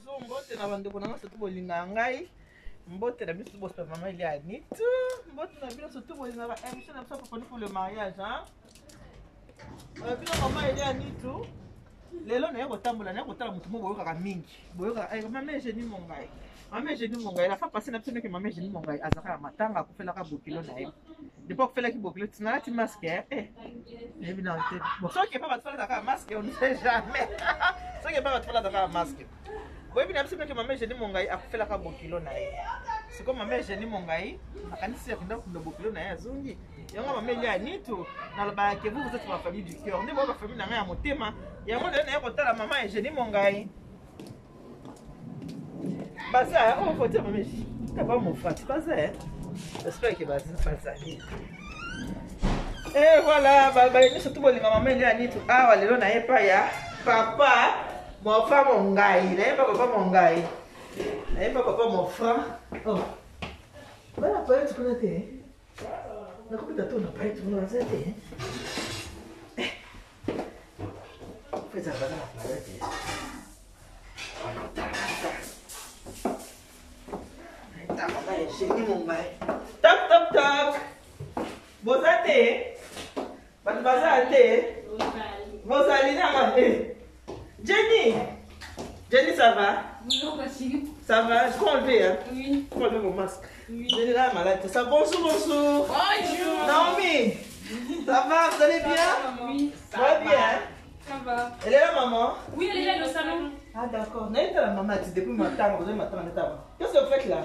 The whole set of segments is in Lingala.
bonjour, mbote na bandeko na surtout bolinga ngai. Mbote na biso boss maman il y a nitu. Mbote na biso surtout bolinga émission na biso pour le mariage hein. Bino maman il y a nitu. Lelo na yako tambola na yako tala mutu mo boyoka mingi. Boyoka ay maman Jenny Mongai. Maman Jenny Mongai la fa passer na biso que maman Jenny Mongai azaka matanga ko fela ka bokilo na ye. Depuis que fela ki bokilo tina ti masque eh. Évidemment. Bon, ça qui est pas faire la masque, on ne sait jamais. Ça qui est pas faire la masque. Oui, bien sûr que maman Jenny Mongai a fait la bokilo na ye. C'est comme maman Jenny Mongai, akanisi ya kinda kunda bokilo na ye azungi. Yango maman il y a nitu na ba que vous êtes ma famille du cœur. Ni ba famille na ngai ya motema. Yango na ye kotala maman Jenny Mongai. Baza, on faut dire maman. T'as pas mon frère, c'est pas ça. J'espère que baza pas ça. Et voilà, nous sommes tous les mamans il y a nitu. Ah, lelo na ye pa ya papa. Mon frère, mon gars, il n'est pas papa, mon gars. Il n'est pas papa, mon frère. Oh. Ben, la palette, tu connais. La coupe de ton appareil, tu connais. Fais ça, va dans la palette. J'ai mis mon gars. Toc, toc, toc. Vous êtes. Vous êtes. Vous allez. Jenny! Jenny, ça va? Oui, ça va? Je peux enlever, hein? Oui. Je peux enlever mon masque. Oui. Jenny là, malade. Ça, bonjour, bonjour. Bonjour. Naomi! Ça va? Vous allez bien? Oui. Ça va bien? Ça va. Elle est là, maman? Oui, elle est là au salon. Ah, d'accord. N'est-ce pas la maman? Depuis matin, vous avez matin en état. Qu'est-ce que vous faites là?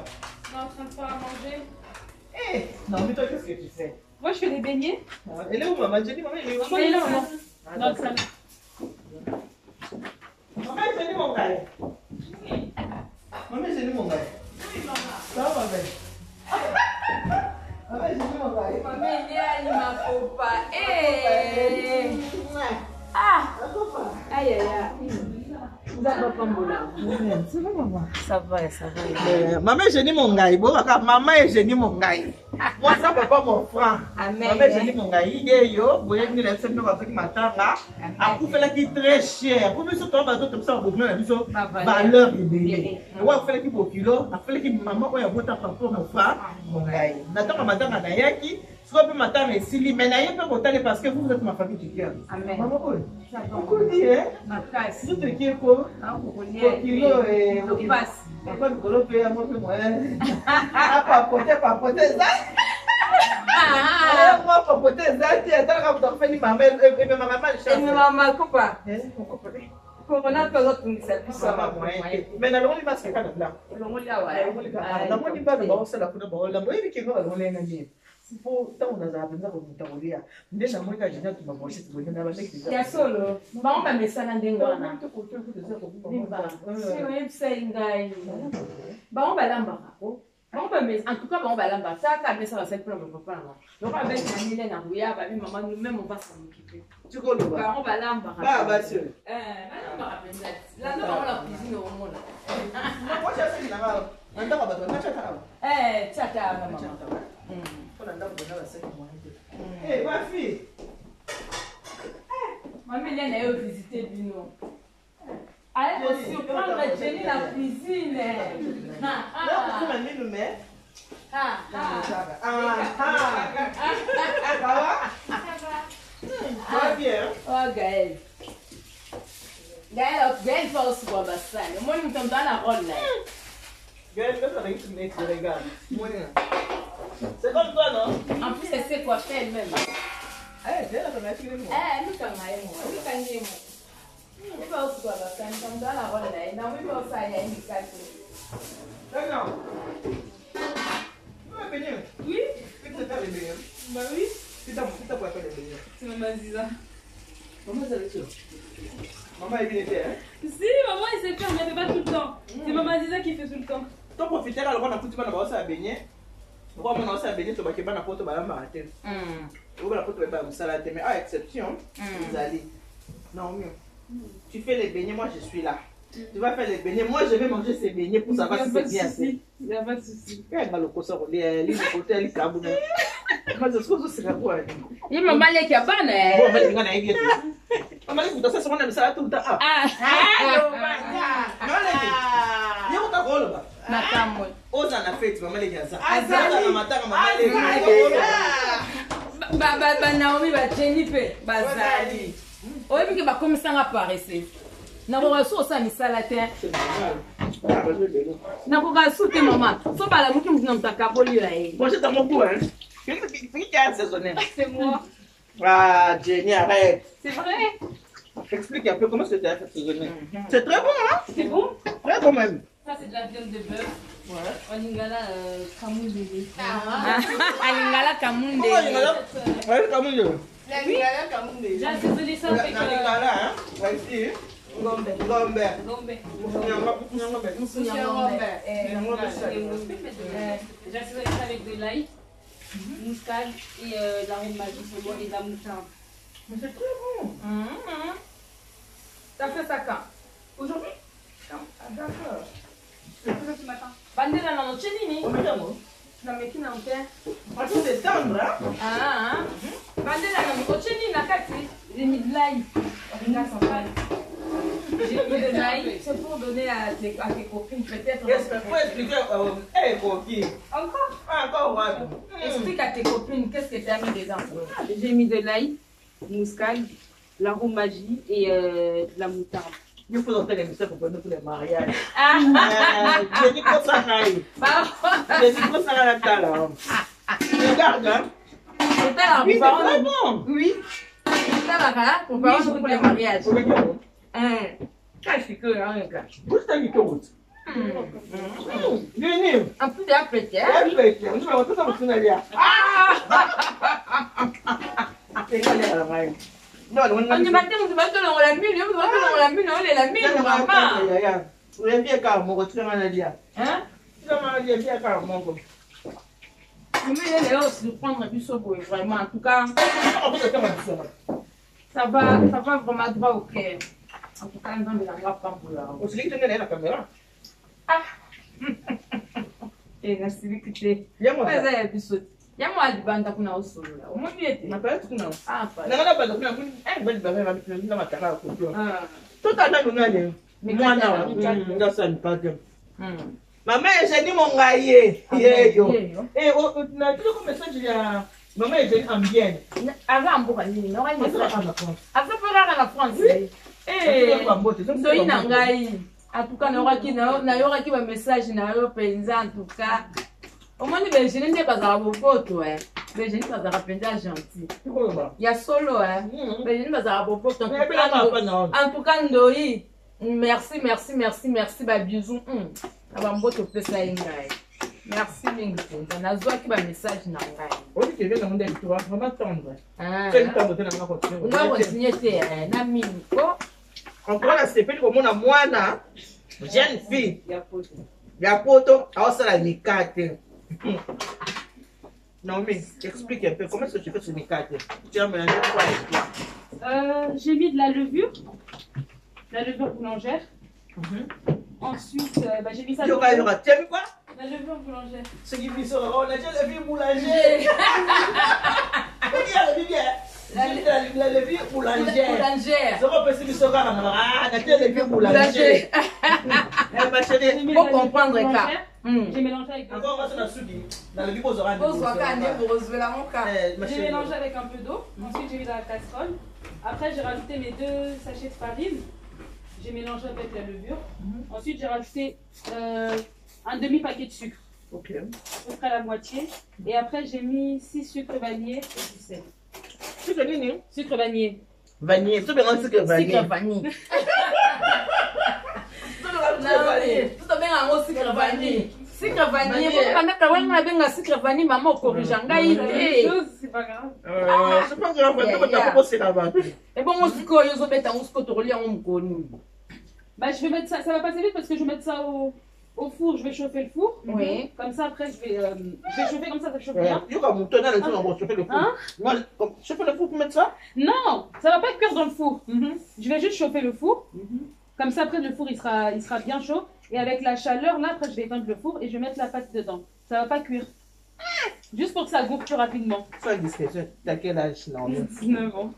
On est en train de faire à manger. Eh! Naomi, toi, qu'est-ce que tu fais? Moi, je fais des beignets. Elle est où, maman? Jenny, maman, elle est où? Elle est là, maman. Ah, Dans le salon. Maman, Jenny, mon gars. Maman, Jenny, mon gars. Oui, maman. Ça va, maman? Maman, Jenny, mon gars. Maman, elle est là, il m'a faut pas. Ah! Aïe, aïe, aïe. Vous avez pas bon là. Ça va, maman? Ça va, ça va. Maman Jenny Mongai, maman est Jenny Mongai. Moi, ça papa mon frère. Amen. Maman Jenny Mongai, il est yo, vous voyez que nous sommes dans le matanga. A pour faire qui très cher. Pour nous surtout on va tout ça pour nous la vision valeur libérée. Ouais, on fait qui pour kilo, on fait qui maman on a voté papa mon frère Mongai. Nataka matanga na yaki. Soit peu matin mais si mais na yaki peut parce que vous êtes ma famille du cœur. Amen. Maman oi. On dit hein. Ma casse. Tout est qui est quoi? Pour kilo et le passe. Papa le colo paye à moi que moi. Ah papoter ça. Ah moi papoter ça, tu as t'as comme fait ni maman et maman Et maman quoi? Corona peut être une seule ça va moi. Mais na longi masque kana blanc. Longi là ouais. Na moi ni ba ba ça la kuna ba la moi qui va longi na ni. Sipo ta unaza penza kumtakulia. Ndena mweka jina tumaboshi tubone na baleki. Ya solo. Ba on ba mesana ndengo na. Si on sait ngai. Ba on ba lamba ko. Ba on ba mes en tout cas ba on ba lamba. Ça ka mesa va faire pour mon papa là. Donc avec Manile na Rouya, ba maman nous même on va s'en occuper. Tu connais pas? Ba on ba lamba. Ba sûr. Ba lamba penza. Là non on la cuisine au monde. Moi je suis là. Anda ba ba cha ta. Tata maman. Eh, ma fille! Maman, elle est visiter Bino. Allez, on surprendre Jenny la cuisine. Là, vous m'avez nommé. Ça va bien? Oh, Gaël. Gaël va aussi voir ma salle. Moi, je me tombe dans la rôle là. Gaël, qu'est-ce que tu regardes? C'est comme toi, non? En plus, elle sait quoi faire elle-même. Eh, c'est là que ma fille est moi. Nous sommes là, nous sommes là. Il va aussi voir ma salle. Nous sommes dans la rôle là. Non, il va aussi aller à une carte. D'accord. Tu vas venir? Oui? Tu peux faire les beignets? Bah oui. Tu t'as pour faire les beignets? C'est maman Ziza. Comment ça va être? Maman est bien fait, hein? Si, maman, elle sait faire, mais elle fait pas tout le temps. C'est maman Ziza qui fait tout le temps. Toi, profiter là, on a tout le monde à baigner. Pourquoi on a baigner, tu vas que na poto ba marathon. On va la poto ba salade mais à exception, vous allez. Non mieux. Tu fais les beignets, moi je suis là. Tu vas faire les beignets, moi je vais manger ces beignets pour savoir si c'est bien fait. Il n'y a pas de souci. Il y a pas le coussin, les côtés, les cabounes. Moi je trouve que c'est quoi? Il m'a mal qui a pas né. Bon, on va dire qu'on a bien. On va dire que ça se monte ça tout le temps. Ah. Nakamwe. Oza na fête maman les gaza. Azali. Na matanga maman les Ba Naomi ba Jennifer bazali. Oyebi ke bakomisanga paresse. Nakoka so osa misala te. Nakoka so te mama. So bala muki mutu na mutaka polio ye. Moi c'est dans mon goût hein. Qui a saisonné? C'est moi. Ah Jenny arrête. C'est vrai. Explique un peu comment c'était assaisonné. C'est très bon hein? C'est bon? Très bon même. Ça c'est de la viande de bœuf. Ouais. Olingala kamundele. Olingala kamundele. Comment Lingala? Ouais, kamundele. Lingala kamundele. J'ai assaisonné ça avec Lingala hein? Ouais ici. Ngombe. Ngombe. Gombe. J'ai assaisonné ça avec de l'ail, muscade et l'arôme magique et de la moutarde. Mais c'est très bon. T'as fait ça quand? Aujourd'hui? Ah d'accord. Ce matin. Bandera na noche nini? Na meki na mpe. Franchement c'est tendre hein? Ah. Bandera na noche nini na kati? J'ai mis de l'ail. J'ai mis de l'ail. C'est pour donner à tes copines peut-être. Faut expliquer hey coquille. Encore ouais. Explique à tes copines qu'est-ce que tu as mis dedans. J'ai mis de l'ail, muscade, l'arôme magie et de la moutarde. Il faut entrer les mystères pour nous pour les mariages. Ah. Je dis quoi ça n'aille. Je dis quoi ça n'aille là. Regarde hein. C'est ça Oui, la c'est très bon. Oui. C'est ça la pour les mariages. Qu'est-ce que hein gars. Où est-ce que tu routes? Venez. Un peu d'appétit. On va tout ça pour finir là. C'est quoi là maman? Non, On dit matin on va te la mine, on va te la mine, on est la mine maman. Vous avez bien car mon retour à la dia. Hein? Comment dire bien car mon go. Mais elle est aussi de prendre du sobo vraiment en tout cas. Ça va vraiment droit au cœur. En tout cas, dans la grappe pas pour là. On se dit que tu as la caméra. Ah. Et merci l'écouter. Viens moi. Mas é absurdo. E a moeda de banda com o solo lá? Uma bilhete. Mas parece que não. Ah, pai. Não, não, não, não. É bem bem, vai me dar uma cara com tu. Ah. Tu tá dando nada. Me Não, gata, não. Não sabe pas que. Hum. Mamãe, já nem mongaie. Yeyo. Eh, o na tudo começou já. Mamãe, já ambiente. Avant mboka nini? Non, elle Mas est ela là. na France. Avant pour la France. Eh, Ndoyi na ngai. En tout cas, na yoraki ba message na yo penza en tout cas. Au moins les jeunes ne bazala bopoto hein. Les jeunes bazala penza gentil. Il y a solo hein. Les jeunes bazala bopoto en tout cas Ndoyi. Merci ba bisous. Aba mboto pesa ingai. Merci mingi. Na zwaki ba message na ngai. Oli que vient dans mon tu vas vraiment tendre. Ah. C'est une tendre na continuer. On va continuer na mini ko. Encore la CP comme on a mwana. Jeune fille. Ya poto, aosala mikate. Non mais explique un peu comment est-ce que tu fais ce mikate. Tu as mélangé quoi avec toi? J'ai mis de la levure boulangère. Ensuite, j'ai mis ça Tu as mis quoi? la levure boulangère. Ce qui dit ça, on a déjà levé boulanger. La levure boulangère. Boulangère. Ça va passer du soir à la levure boulanger. Ma chérie, Faut comprendre ça. J'ai mélangé avec encore on va se la souder. Dans le bibos orange. J'ai mélangé avec un peu d'eau. Ensuite, j'ai mis dans la casserole. Après, j'ai rajouté mes 2 sachets de farine. J'ai mélangé avec la levure. Ensuite, j'ai rajouté un demi-paquet de sucre. Ok. À peu près la moitié. Et après, j'ai mis 6 sucres vanillés et du sel. Sucre nini? Sucre vanillé. Vanille. Tu veux sucre vanille? Sucre vanille. Tout bien en sucre vanille. Sucre vanille. Sucre vanille, maman corrige. C'est pas grave. C'est pas grave. Tu as proposé là-bas. Et bon, on se colle, on se met en sucre, on me Bah, je vais mettre ça. Ça va passer vite parce que je vais mettre ça au four. Je vais chauffer le four. Oui. Comme ça, après, je vais chauffer comme ça chauffe bien. Tu vas monter dans le four, on va chauffer le four. Moi, chauffer le four pour mettre ça? Non, ça va pas cuire dans le four. Je vais juste chauffer le four. Comme ça, après, le four, il sera bien chaud. Et avec la chaleur, là, après, je vais éteindre le four et je vais mettre la pâte dedans. Ça va pas cuire. Juste pour que ça gonfle plus rapidement. Sois discret. T'as quel âge? Non. 19 ans.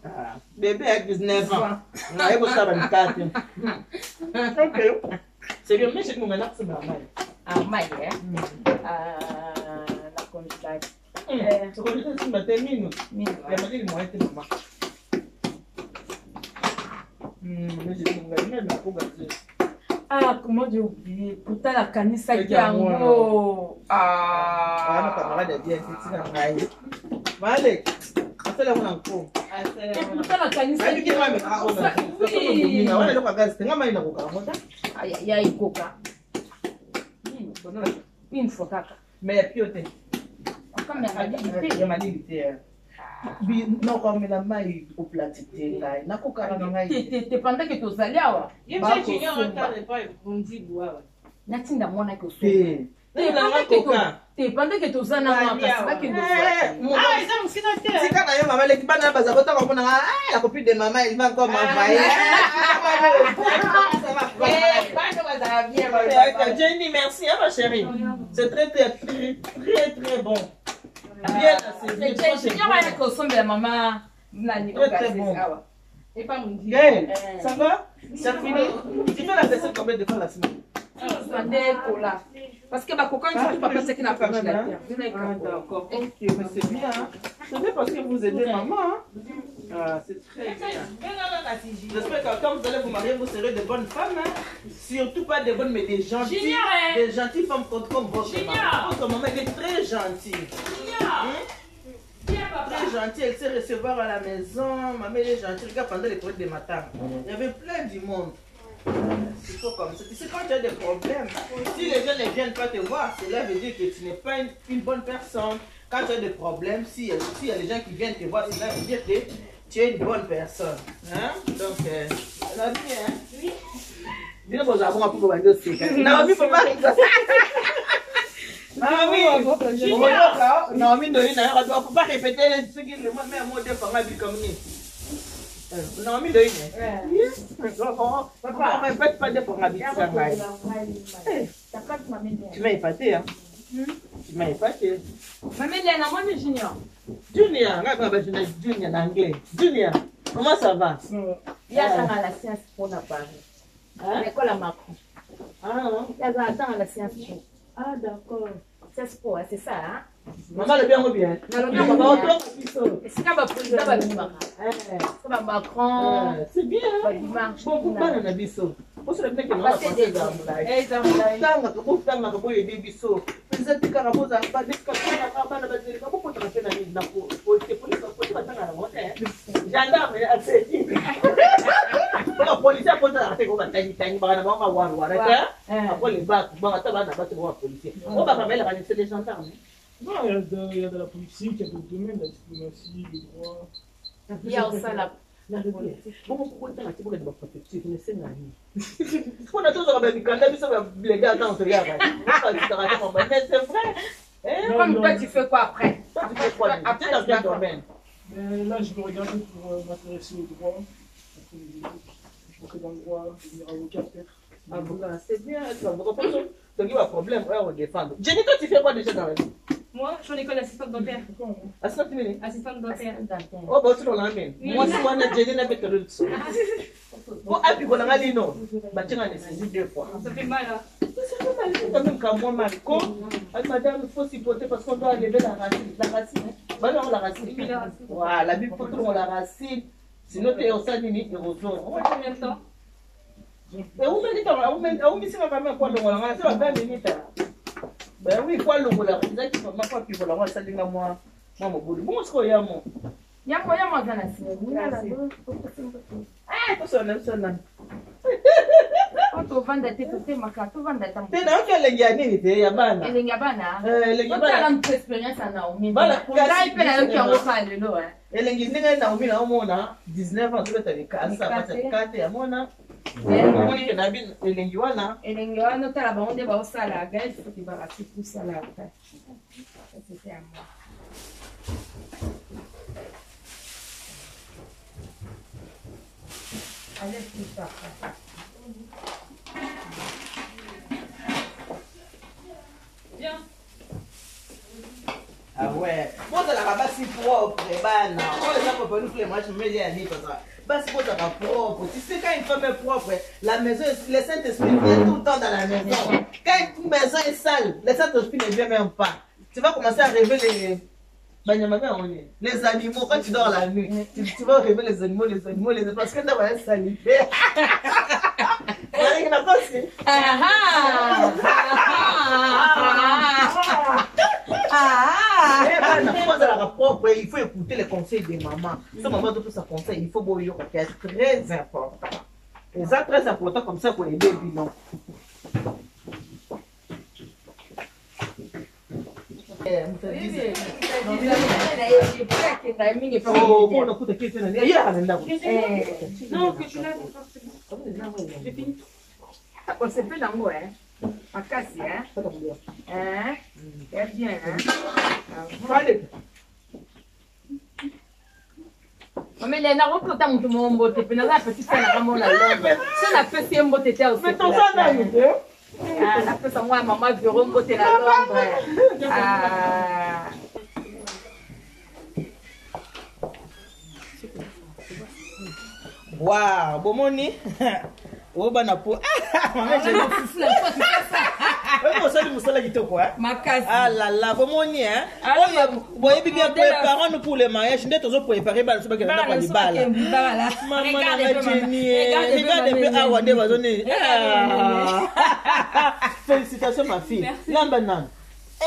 Bébé avec 19 ans. Non, il faut ça 24. Ok. C'est bien, mais j'ai mon maintenant, c'est normal. Ah, maïe, la congélation. Ah, comment j'ai oublié. Pourtant, la canissa qui est en haut. Ah, pourtant, la canissa qui est en haut. Il y a une coca. Une fois, caca. Mais il y a pioté. Comme il y a validité. Non, comme la maille au platité, là, il n'a qu'aucun tu pendant que tu es allé à Il y a des gens qui ne pas dit Natinda mwana ko so. Pendant que tu es allé à ah, ils ont aussi noté. C'est quand même maman l'équipe n'a pas à comme la copine de maman, il va encore m'envoyer. Jenny, merci, ma chérie. C'est très, très, très, très, très bon. Bien, c'est maman. Très bon. Et pas mon dieu. Ça va? Ça finit? Tu fais la vaisselle combien de fois la semaine? Parce que quand tu papa c'est qu'il n'a pas de la d'accord. Ok, mais c'est bien. C'est bien parce que vous aidez maman. Ah, c'est très bien. J'espère que quand vous allez vous marier, vous serez de bonnes femmes. Surtout pas de bonnes, mais des gentilles. Des gentilles femmes comme votre maman. Votre maman est très gentille. Très gentille, elle sait recevoir à la maison. Maman elle est gentille. Regarde pendant les toilettes de matin. Il y avait plein du monde. C'est pas comme ça. Tu sais, quand tu as des problèmes, si les gens ne viennent pas te voir, cela veut dire que tu n'es pas une bonne personne. Quand tu as des problèmes, s'il y a des gens qui viennent te voir, cela veut dire que tu es une bonne personne. Hein? Donc, Naomi, hein? Oui. Dis-nous, vous avez un peu de dossier. Naomi, faut pas. Naomi, ne faut pas répéter ce qu'il le mot, mais un mot de famille comme nous. Non, mais on répète pas de formalité. Tu m'as épaté, hein? Tu m'as épaté. Maman, il y a un moment de Junior. Junior en anglais. Junior, comment ça va? Il y a ça à la science pour la part. L'école à Macron. Il y a ça à la science pour. Ah, d'accord. C'est pour, c'est ça, hein? Maman, le bien ou bien? C'est quand va Macron. C'est bien. Bon, pourquoi on a dit ça? Pour cela que nous avons passé dans non, il y a de la politique, il y a d'autres domaines, la diplomatie, le droit. Il y a aussi la Comme toi, tu fais quoi après? Après, dans quel domaine? Là, je vais regarder pour m'intéresser au droit. Je vais dans le droit, devenir avocat peut-être. Avocat, c'est bien être avocat. Donc, il y a un problème, on va défendre. Jenny, toi, tu fais quoi déjà dans la vie? Moi, je suis en école d'assistante dentaire. Assistante dentaire. Oh, bah, tu l'as mis. Moi, si on a Jenny, n'a pas de l'autre. Bon, et puis, on a dit non. Bah, tu as saisi 2 fois. Ça fait mal, hein? Ça fait mal, quand même, quand moi, Marco. Madame, il faut s'y porter parce qu'on doit enlever la racine. La racine, hein? Bah, non, la racine. Voilà, la Bible, faut trouver la racine. Sinon, tu es au sein d'une érosion. Combien de temps? Et où me dit, où me dit, ma maman, quoi, donc, on a fait 20 minutes. Ben oui, quoi, le boulot, c'est ça qui m'a pas pu voir, ça dit moi, mon boulot. Bon, ce qu'il y a, moi. Il y a moyen de la Ah, tout ça, ça, non. Quand tu vends des côtés, ma carte, tu vends des temps. C'est dans quel gagné, il y a bana. Et les gabana. Les gabana. Tu as expérience à Naomi. Voilà, là, il peut aller qui a offert le lot. Et les guinées, Naomi, là, on a 19 ans, tu vas te casser, ça va te casser, à mon âme. elengi wana otala bango nde baosala gage soki barati kusala après c'était à moi. Allez, tout ça. Viens. Ah ouais. Bon, ça la rabat si propre, bana. On les a pas nous les matchs, mais il y a ni ça. Parce que ça va propre. Tu sais, quand une femme est propre, la maison, le Saint-Esprit vient tout le temps dans la maison. Quand maison est sale. Les Saint-Esprit ne vient même pas. Tu vas commencer à rêver les animaux quand tu dors la nuit. Tu vas rêver les animaux, parce que tu vas être salivé. Il faut écouter les conseils des mamans. Ce maman doit tout ça conseil, il faut boire qui est très important. Et ça très important comme ça pour aider le bilan. Non, que tu l'as. J'ai fini. On se fait dans moi, hein. Ma casse, hein. Hein? C'est bien, hein. Mais les narons peuvent t'en monter mon mot, t'es pénal, petit frère, la ramon la langue. Ça n'a pas fait un mot, t'étais aussi. Mais ton sang n'a eu deux. Ah, la fait ça, moi, maman, je vais remboter la langue. Ah. Waouh, bon moni. Oh bana po. Maman j'ai fou la fois tu fais ça. Ouais, moi ça du musala gito quoi. Ma casse. Ah là là, bon moni hein. Alors boye bien préparons nous pour le mariage, ndé tozo préparer bana soba kenda kwa libala. Maman na Jenny. Regarde un peu awa de bazone. Félicitations ma fille. Lamba nan.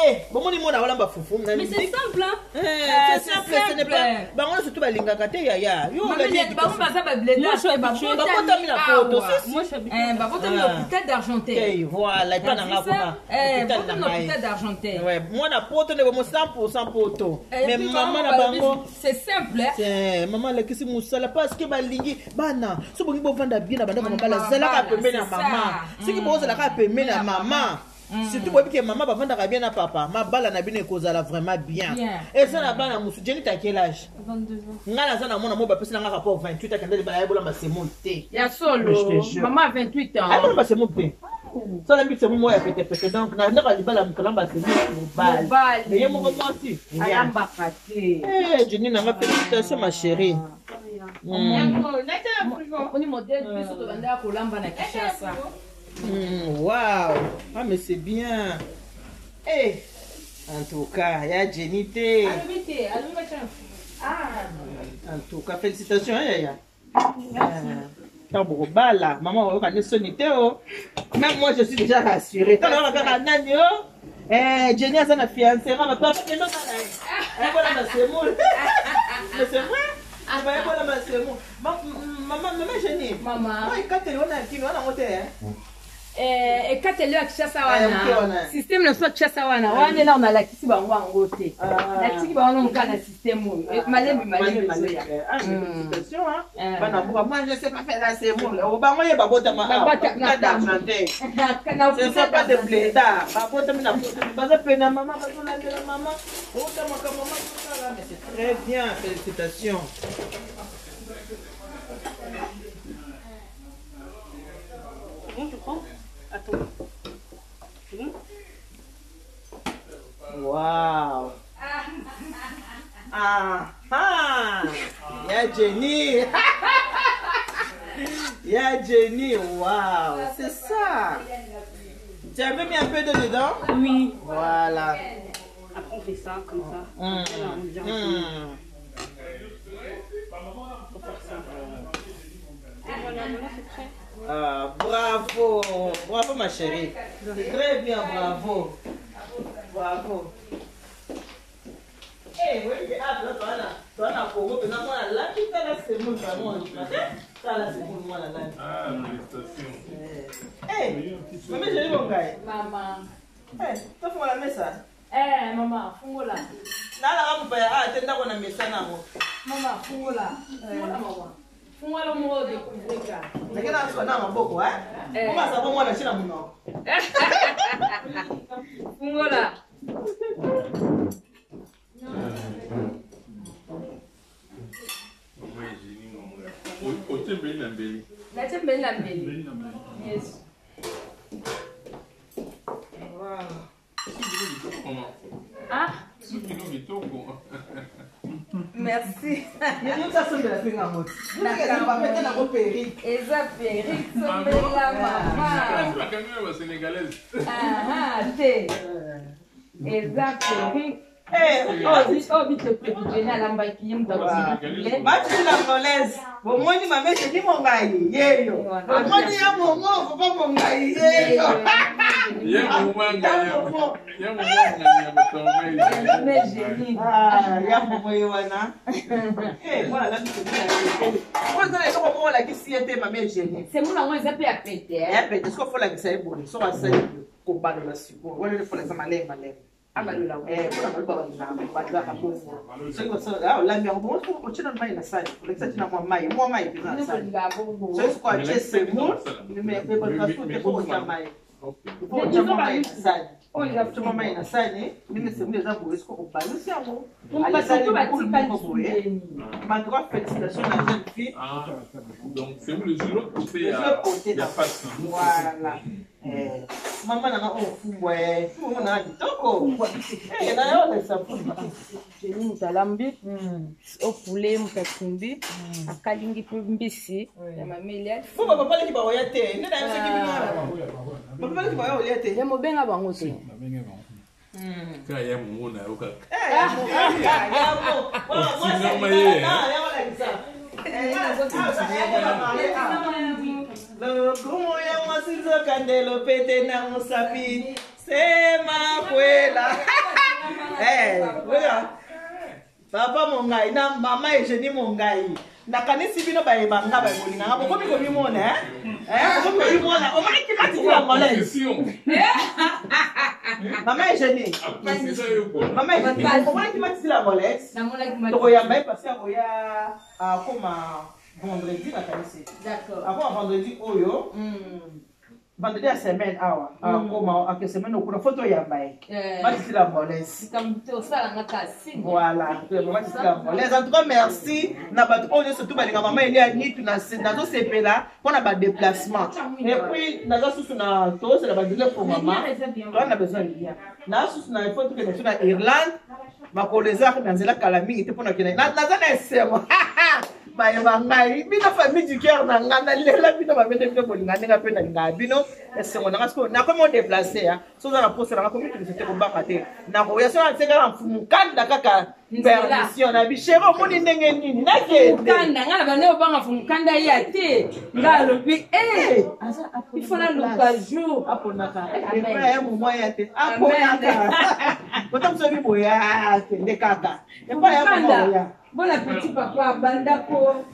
Eh, bon moni mona wala mba fufu. Mais c'est simple hein. C'est simple, ce n'est pas. Bah on surtout balinga kate yaya. Yo la vie. Bah on va ça ba blender. Moi je suis habituée. Bah quand t'as mis la photo, moi je suis habituée. Bah quand t'as mis l'hôpital d'Argenteuil. Eh voilà, pas dans la quoi. L'hôpital d'Argenteuil. Ouais, moi na poto ne bon 100% poto. Mais maman na bango, c'est simple hein. C'est maman la kisi musala parce que balingi bana. So bongi bo vanda bien na banda ko bala zala ka pembe na maman. Ce qui bo zala ka pembe na maman. Surtout que maman va vendre bien à papa. Ma balle n'a bien causé vraiment bien. Et ça, la balle à Moussou. Jenny, t'as quel âge? 22 ans. N'a pas mon amour, parce que n'a pas 28 ans. Quand elle est là, c'est monté. Il y a solo. Maman a 28 ans. Ah non, c'est monté. Ça, la but, c'est moi, peut-être. Donc, n'a pas de balle à Moukalamba, c'est mon balle. Mais il y a mon moment aussi. Eh, Jenny, n'a pas félicitations, ma chérie. On est modèle, puis surtout, on est à Kolamba, na Kishasa. Waouh! Ah, mais c'est bien! Eh! En tout cas, il y a Jenny. En tout cas, félicitations, Yaya. Bala, maman, on va aller soniter. Même moi, je suis déjà rassurée. T'as l'air à Nani. Eh, Jenny a sa fiancée. Maman, papa, mais non, c'est moi. Mais c'est vrai? Ah, bah, voilà, c'est moi. Maman, Jenny. Maman. Quand tu es là, et quand elle est à Kishasa wana système le soit Kishasa wana wana là on a la kisi bango bango te la kisi bango on a système malembi félicitations hein bana moi je sais pas faire la cérémonie au bango ye babota ma d'Argenteuil c'est pas de blédard babota mina baza pena maman baza la maman o ta maman tout ça là mais c'est très bien félicitations. Bon, tu prends? Attends. C'est bon? Waouh! Ah! Ah! Y'a Jenny! Y'a Jenny! Waouh! C'est ça! Tu avais mis un peu d'eau dedans? Oui. Voilà. Après on fait ça, comme ça. Et voilà, c'est prêt. Ah, bravo! Bravo ma chérie! Très bien, bravo! Bravo! Eh oui, toi là, Congo, mais moi là, qui t'a la semoule, moi t'as la semoule, moi là. Ah, félicitations. Eh, maman, j'ai eu mon gars. Maman. Eh, toi faut la mettre ça. Eh, maman, fungola. Là là, on peut attendre qu'on a mis ça là. Maman, fungola. Maman. Fungola mo de kuvreka. Mais qu'est-ce que ça na maboko hein? Comment ça va moi là chez la mono? Fungola. Yes. Ah. Merci. Nous ça sommes de la fin à mot. Nous va mettre dans vos périques. Et ça Périque Sombela maman. La caméra sénégalaise. Ah t'es. Et ça Périque. Oh vite prévu à l'ambaki m'dakile. Bati la colaise. Bon moi ni maman c'est ni mon gars yeyo. Moi ni ya mon papa mon gars yeyo. Ya Mais génie. Ah, ya mon wana. Voilà là tu. Moi ça les comment la qui si était maman génie. C'est mon amour ça peut appeler. Est-ce qu'il faut la que ça est bon. So ça ko ba la si. Voilà il faut la malé. Amalula kuna malba badla kabongo sio sawa la mia ngo ko china mai na sai lekisa china kwa mai pizza sai sio kwa chese mu nimebeba tafute kwa mai kwa chama mai sai olha chama mai na sai mimi semule za bois ko balancer yango parce que batika ma grande félicitation à la jeune fille donc c'est le jour côté il y a pas de voilà mama nanga ofumbwe muna kitoko na yote safundi jeni mutalambi ofule mutatumbi akalingi mbisi ya mamelia fuba papa leki baoya te nenda yose kibinara papa leki baoya te yemo benga bango te ka ya muna yoka Lokumu ya mwasizo kandelo pete na musapi sema kwela. Wewe papa mongai na mama ejeni mongai. Nakanisi bino baye banga baye bolinga ngabo komi komi mona komi komi mona o maki mati la ngolesi. Mama ejeni. Mama ejeni. O maki mati la ngolesi. Toko ya mai pasi ya koma vendredi la kanisi. D'accord. Avant vendredi oyo. Vendredi à semaine awa. Koma à semaine okuna photo ya mai. Mati la ngolesi. Kamto sala ngaka signe. Voilà. Mati la ngolesi. En tout cas merci. Na bato oyo surtout balinga mama eli ani tu na nazo sepela pona ba déplacement. Et puis nazo susu na to c'est la badile pour maman. On a besoin de bien. Na susu na faut que na sur Irlande. Makoleza ka nzela kala mingi te pona kina. Na nazo na sema. Baye bangai bino famille du cœur na ngana lela bino ba mete bino bolinga nga pe na nga bino esengo na ngasko na comment déplacer hein so za na poste na comment tu te ko baka te na ko ya so na tseka na mfumu kanda kaka permission na bichero moni ndenge nini na kende kanda ngana bane obanga mfumu kanda ya te ngalo bi il faut la l'occasion aponaka ya momo ya te aponaka kotamso bi boya te ndekaka epa ya momo ya. Bon appétit papa, bandako.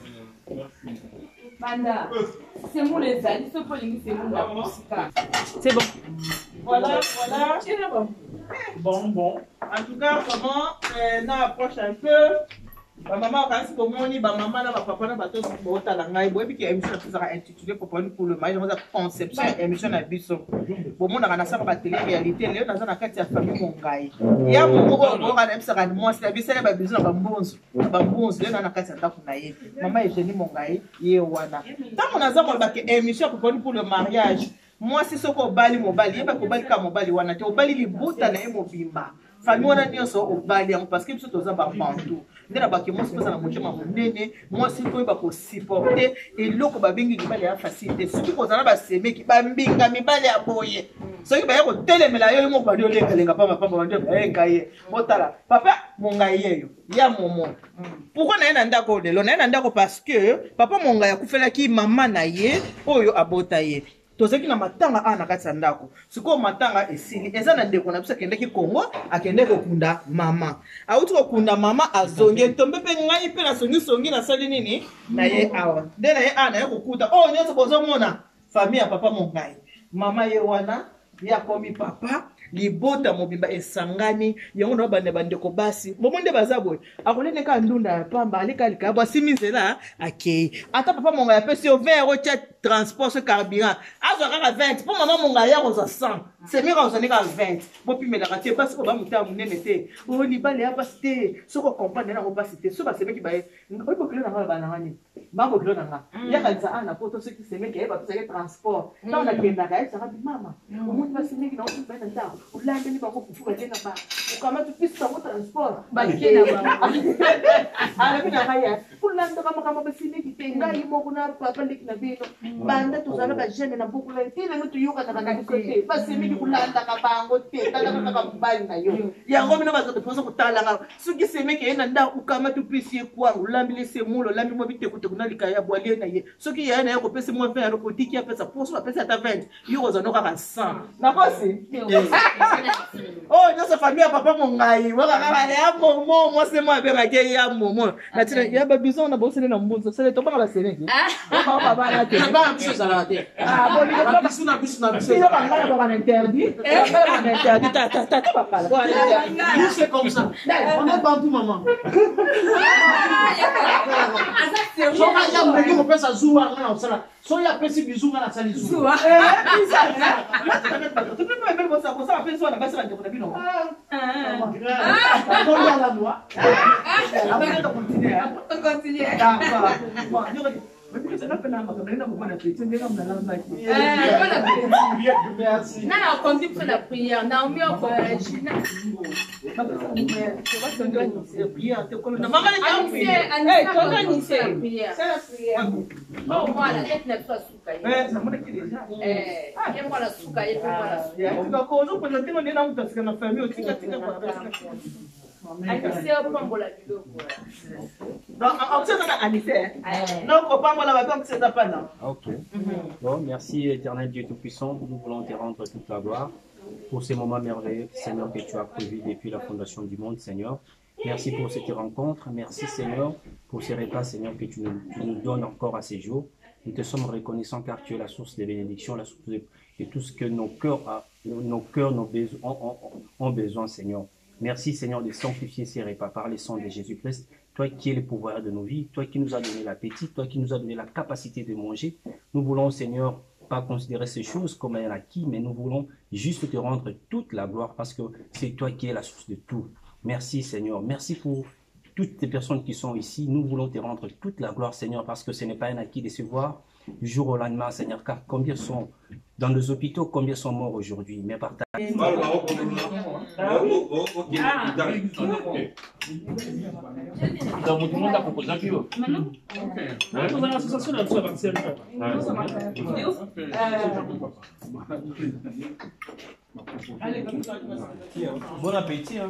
Banda. C'est mon les amis, c'est pour les c'est mon la c'est bon. Voilà. Bon. En tout cas, comment on approche un peu. Ma maman quand c'est comme on dit, ma maman na ma papa na bato bota la ngai boy biki émission ça sera intitulé pour le mariage dans conception émission na biso. Bon mon na ça ba télé réalité leo na na kati ya famille mongai. Ya mo ko na emisa kan mo c'est biso na ba biso na bambonzo leo na kati ya ndako na ye. Maman Eugénie mongai ye wana. Tant on a ça ba émission pour le mariage. Moi si soko bali mobali yeba ko bali ka mobali wana te obali libuta na ye mobimba. Famille wana nyonso obali parce que biso toza ba bantu. Ndela ba ke mo se na motema monene, moi si ko ba ko supporter eloko ba bengi libali ya facilité. Surtout ko zana ba semeki ba mbinga mibali ya boye. So ki ba ya ko telemela yo mo ba dio lenga pa papa ba dio ngai. Motala. Papa mongai yeyo ya momo. Pourquoi na ena ndako lelo? Na ena ndako parce que papa mongai akufela ki mama na ye oyo abota ye. Tozeki na matanga ana kati ya ndako. Siko matanga esili. Eza na ndeko na biso akendeki Kongo, akende kokunda mama. Auti kokunda mama azonge tombe pe ngai pe na songi na sali nini? Na ye awa. Nde na ye ana ye kokuta. Oh nyonso bozomona famille ya papa mongai. Mama ye wana ya komi papa libota mobimba esangani yango na bande ko basi. Bomonde bazaboy. Akolene ka ndunda ya pamba alika likabwa siminzela akei. Ata papa mongai apesi o vert o chat transport ce carburant azwaka 20 pour maman monga ya roza 100 semira ozaneka 20 bopimelaka te parce que bamuta munene te o libale ya basi te soko comprendre nango basi te so basemeki baye oyebokilo nanga banangani bangokilo nanga yakanisa ana poto soki semeki yeba tozaki transport ntango nakendaka yesaka bimama omoni basemeki na obaena ntango olandeli bango pufu balenga ba okamati pisi bango transport bakena bango alabi na haya kulandaka makambo basemeki te ngai moko na papa leki na bino banda tozala bagene na bokula te lelo toyokanaka na biso te basemeki kulandaka bango te talaka kaka mobali na yo yango bino baza kotalanga soki semeki ye na ndako okamati opesi ye kwanga olambili se mula olambi mwa bitekuteku na likaya bwalie na ye soki yaya na ye kopesi mwa 20 aloko otiki apesa poso apesi ata 20 yo kozano kaka 100 nakosi oyo nyonso famille ya papa mongai wakakaka ya momo mwasi mo abengaki ya momo natina ya babison na bosele na mbuzo sele tobanga basemeki babana te bana biso ezalaka te biso na biso na biso yo bangala bakana interdit interdit tata bakala nous c'est comme ça on est bantu maman soka ya mbeki mopesa zuwa ngana osala so ya pesi bizunga na sali zuwa Nana conduit pour la prière. Naomi Ok. Bon, merci éternel Dieu Tout-Puissant. Nous voulons te rendre toute la gloire pour ces moments merveilleux, Seigneur, que tu as prévus depuis la fondation du monde, Seigneur. Merci pour cette rencontre. Merci, Seigneur, pour ces repas, Seigneur, que tu nous donnes encore à ces jours. Nous te sommes reconnaissants car tu es la source des bénédictions, la source de tout ce que nos cœurs ont besoin, Seigneur. Merci, Seigneur, de sanctifier ces repas par le sang de Jésus-Christ. Toi qui es le pouvoir de nos vies, toi qui nous as donné l'appétit, toi qui nous as donné la capacité de manger. Nous voulons, Seigneur, pas considérer ces choses comme un acquis, mais nous voulons juste te rendre toute la gloire parce que c'est toi qui es la source de tout. Merci, Seigneur. Merci pour toutes les personnes qui sont ici. Nous voulons te rendre toute la gloire, Seigneur, parce que ce n'est pas un acquis de se voir du jour au lendemain, Seigneur, car combien sont dans nos hôpitaux, combien sont morts aujourd'hui, mais par ta... Bon appétit, hein.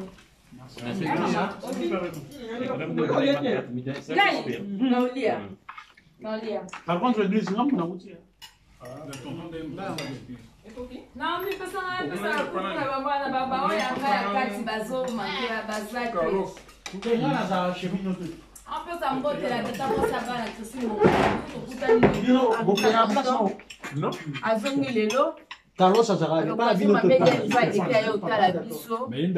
Par contre, l'église, non, on a routier. Naomi pesanga kuna baba na baba oya kaya kati bazoma kia bazaki. Ngena za chemino tu. Apesa mbote la tata mosa bana tusimo. Ukutani Yo, bokera place non. azongi lelo. Carlos azara pas la ville de Mais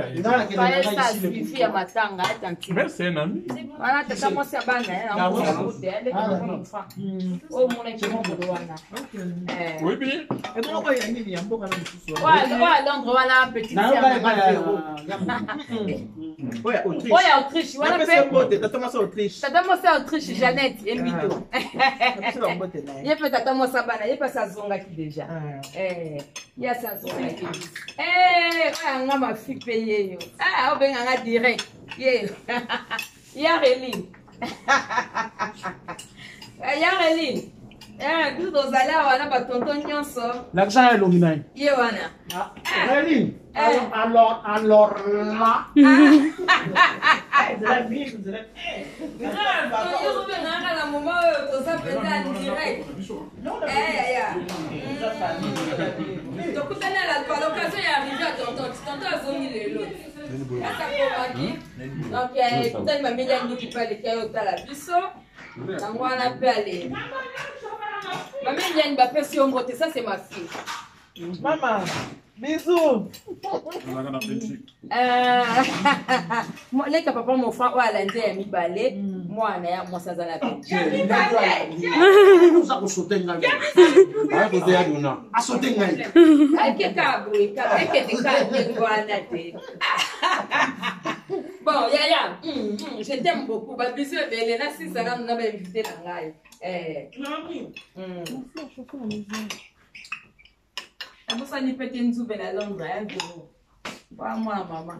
c'est un ami. Oui, bien. Autriche, Jeannette, déjà. Ya sa zo nga ma fi payer yo obenga nga direct ye ya Relin ya Relin tout dozala wana ba tonton nyonso l'accent est lumineux ye wana Relin alors là ça c'est ma fille. Maman, bisous. Les papa mon frère ou à l'Inde mi balé mwana ya mwasi aza na pe oza kosote ngai asote ngai akeka boye ekende kaka wana te. Bon, Yaya, je t'aime beaucoup. Bah, bisous, mais là, si ça va, on avait invité la ngaï. Abo sa ni pete nzube na Londres, hein, gros. Ba moi maman.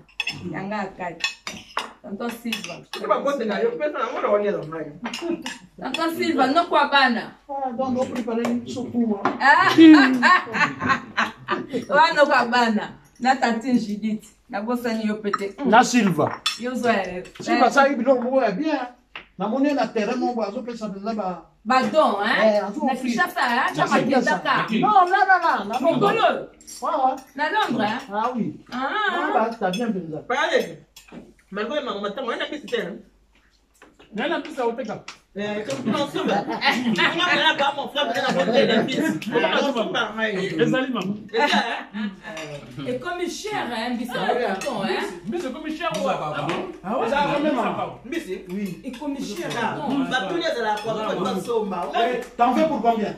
Yanga akati. Tonton Silva. Tonton Silva, no kwa bana. donc on prépare une soupe pour moi. Wa no kwa bana. Na tantine Judith. Na bosa ni yo pete. Na Silva. Yo zo. Silva ça il donc moi bien. Na monnaie na terrain mon boiseau que ça donne là-bas. Badon, hein? Na fichata, hein? Chama Dakar. Non, là. Mongolo. Ouais. Na Londres, hein? Ah oui. Ah. Bah, t'as bien vu ça. Parlez. Malgré ma maman, on a piste hein. Nana pisa oteka. Comme non sûr. On a pas mon frère on a monté des pistes. Ezali maman. Et comme il cher, hein, Bissau, hein? Mais c'est comme cher ou pas? Ah ouais, ça va même maman. Bissau. Oui. Et comme il cher, Va tous les à la fois pas somba. T'en fais pour combien?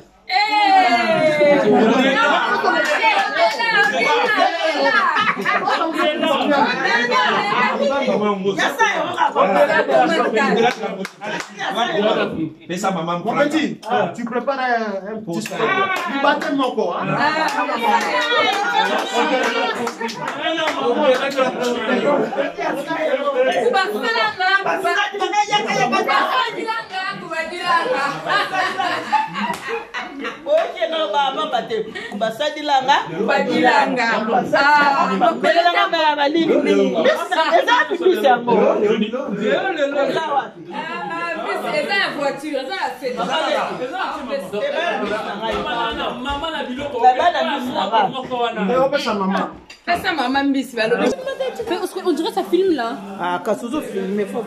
Mais ça, maman, Mon petit, tu prépares un petit du baptême encore. Ok, non, maman, basadilanga. Badilanga. Belanga ba balini. Eza pisi yango. Eza la voiture, eza la fête. Maman na biloko. Maman. Fais ça, maman, Miss. On dirait ça filme là. Ah, Kasuzo filme, faut